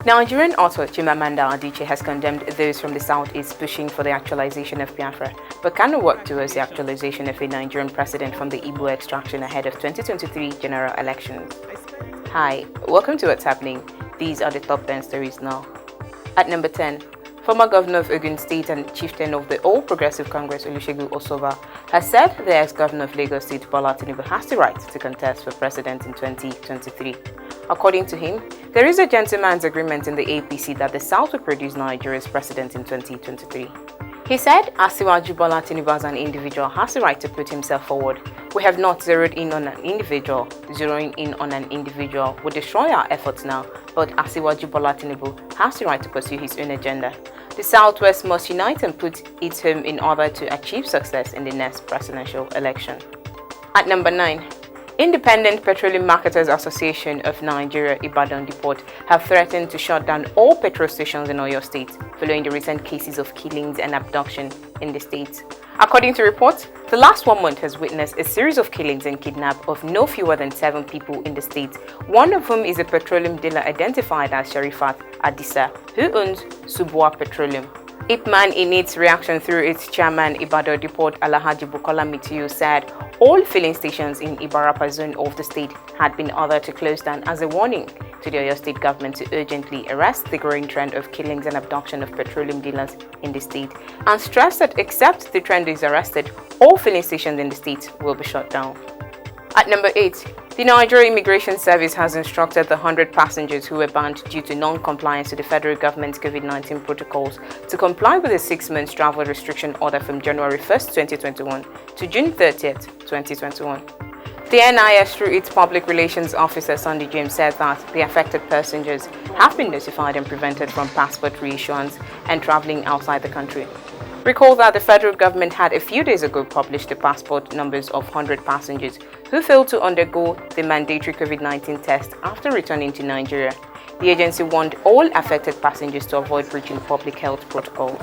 Nigerian author Chiamanda has condemned those from the southeast pushing for the actualization of Biafra, but cannot work towards the actualization of a Nigerian president from the Igbo extraction ahead of 2023 general elections. Hi, welcome to What's Happening. These are the top 10 stories now. At number 10, former governor of Ogun State and chieftain of the All Progressive Congress Olusegun Osoba has said the ex-governor of Lagos State Bola Tinubu has the right to contest for president in 2023. According to him, there is a gentleman's agreement in the APC that the South will produce Nigeria's president in 2023. He said, Asiwaju Bola Tinubu as an individual has the right to put himself forward. We have not zeroed in on an individual. Zeroing in on an individual would destroy our efforts now, but Asiwaju Bola Tinubu has the right to pursue his own agenda. The Southwest must unite and put its home in order to achieve success in the next presidential election. At number 9, Independent Petroleum Marketers Association of Nigeria Ibadan Depot have threatened to shut down all petrol stations in Oyo State following the recent cases of killings and abduction in the state. According to reports, the last 1 month has witnessed a series of killings and kidnapping of no fewer than 7 people in the state, one of whom is a petroleum dealer identified as Sharifat Adisa, who owns Subwa Petroleum. Ipman, in its reaction through its chairman Ibadan Depot Alhaji Bukola Mitiyu, said all filling stations in Ibarapa zone of the state had been ordered to close down as a warning to the Oyo State government to urgently arrest the growing trend of killings and abduction of petroleum dealers in the state, and stressed that except the trend is arrested, all filling stations in the state will be shut down. At number 8, the Nigerian Immigration Service has instructed the 100 passengers who were banned due to non-compliance to the federal government's COVID-19 protocols to comply with a 6-month travel restriction order from January 1st, 2021 to June 30th, 2021. The NIS, through its public relations officer Sunday James, said that the affected passengers have been notified and prevented from passport reissuance and traveling outside the country. Recall that the federal government had a few days ago published the passport numbers of 100 passengers who failed to undergo the mandatory COVID-19 test after returning to Nigeria. The agency warned all affected passengers to avoid breaching public health protocols.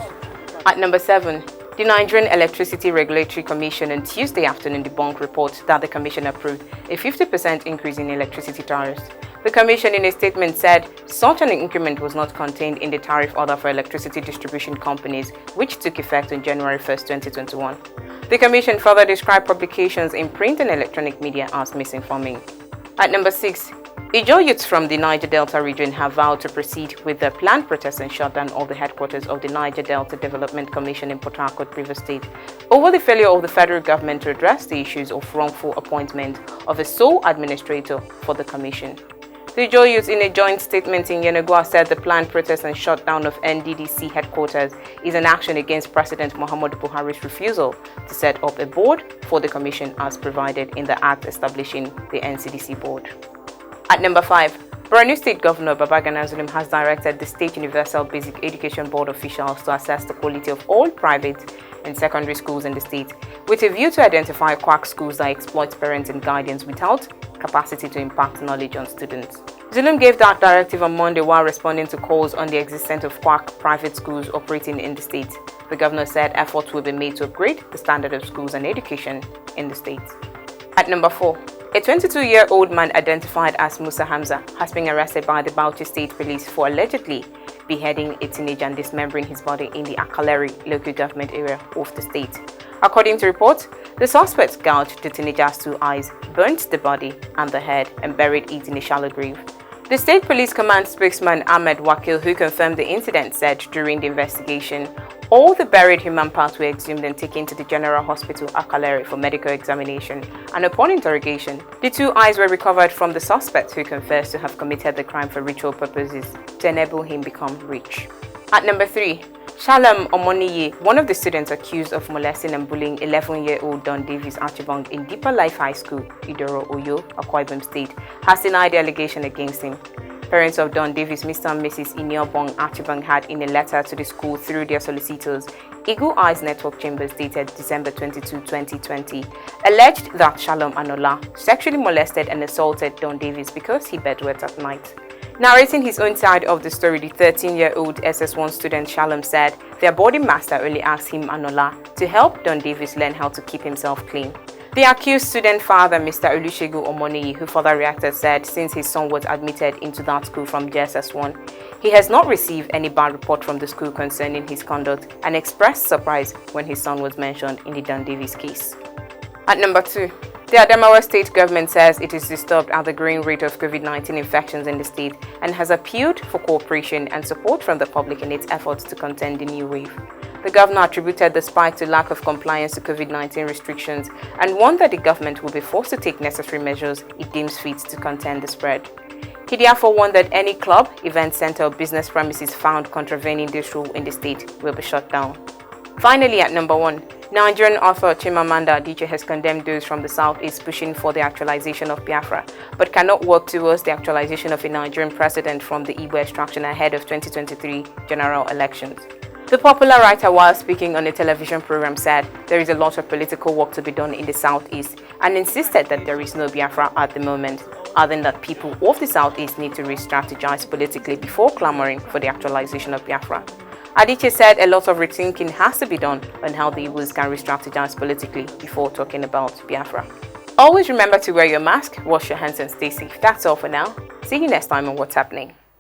At number 7, the Nigerian Electricity Regulatory Commission on Tuesday afternoon debunked reports that the commission approved a 50% increase in electricity tariffs. The commission in a statement said such an increment was not contained in the tariff order for electricity distribution companies, which took effect on January 1, 2021. The commission further described publications in print and electronic media as misinforming. At number 6, Ijaw youths from the Niger Delta region have vowed to proceed with the planned protest and shut down all the headquarters of the Niger Delta Development Commission in Port Harcourt, Rivers State, over the failure of the federal government to address the issues of wrongful appointment of a sole administrator for the commission. The Ijaw youths, in a joint statement in Yenagoa, said the planned protest and shutdown of NDDC headquarters is an action against President Muhammadu Buhari's refusal to set up a board for the commission as provided in the act establishing the NCDC board. At number 5, Borno State Governor Babagana Zulum has directed the State Universal Basic Education Board officials to assess the quality of all private and secondary schools in the state, with a view to identify quack schools that exploit parents and guardians without capacity to impart knowledge on students. Zulum gave that directive on Monday while responding to calls on the existence of quack private schools operating in the state. The governor said efforts will be made to upgrade the standard of schools and education in the state. At number 4, a 22-year-old man identified as Musa Hamza has been arrested by the Bauchi State Police for allegedly beheading a teenager and dismembering his body in the Akaleri local government area of the state. According to reports, the suspect gouged the teenager's 2 eyes, burnt the body and the head, and buried it in a shallow grave. The State Police Command spokesman Ahmed Wakil, who confirmed the incident, said during the investigation, all the buried human parts were exhumed and taken to the General Hospital Akaleri for medical examination, and upon interrogation, the 2 eyes were recovered from the suspect, who confessed to have committed the crime for ritual purposes to enable him become rich. At number 3, Shalom Omoniye, one of the students accused of molesting and bullying 11-year-old Don Davis Archibong in Deeper Life High School, Idoro, Oyo, Akwa Ibom State, has denied the allegation against him. Parents of Don Davis, Mr. and Mrs. Iniobong Archibong, had in a letter to the school through their solicitors, Eagle Eyes Network Chambers, dated December 22, 2020, alleged that Shalom Anola sexually molested and assaulted Don Davis because he bedwet at night. Narrating his own side of the story, the 13-year-old SS1 student Shalom said their boarding master only asked him, Anola, to help Don Davis learn how to keep himself clean. The accused student father, Mr. Olusegun Omoniye, who further reacted, said since his son was admitted into that school from JSS1, he has not received any bad report from the school concerning his conduct and expressed surprise when his son was mentioned in the Don Davis case. At number 2, the Adamawa State government says it is disturbed at the growing rate of COVID-19 infections in the state and has appealed for cooperation and support from the public in its efforts to contain the new wave. The governor attributed the spike to lack of compliance to COVID-19 restrictions and warned that the government will be forced to take necessary measures it deems fit to contain the spread. He therefore warned that any club, event center or business premises found contravening this rule in the state will be shut down. Finally, at number 1, Nigerian author Chiamanda has condemned those from the southeast pushing for the actualization of Biafra, but cannot work towards the actualization of a Nigerian president from the Igbo extraction ahead of 2023 general elections. The popular writer, while speaking on a television program, said there is a lot of political work to be done in the southeast and insisted that there is no Biafra at the moment, adding that people of the southeast need to re-strategize politically before clamoring for the actualization of Biafra. Adichie said a lot of rethinking has to be done on how the Igbos can re-strategize politically before talking about Biafra. Always remember to wear your mask, wash your hands and stay safe. That's all for now. See you next time on What's Happening.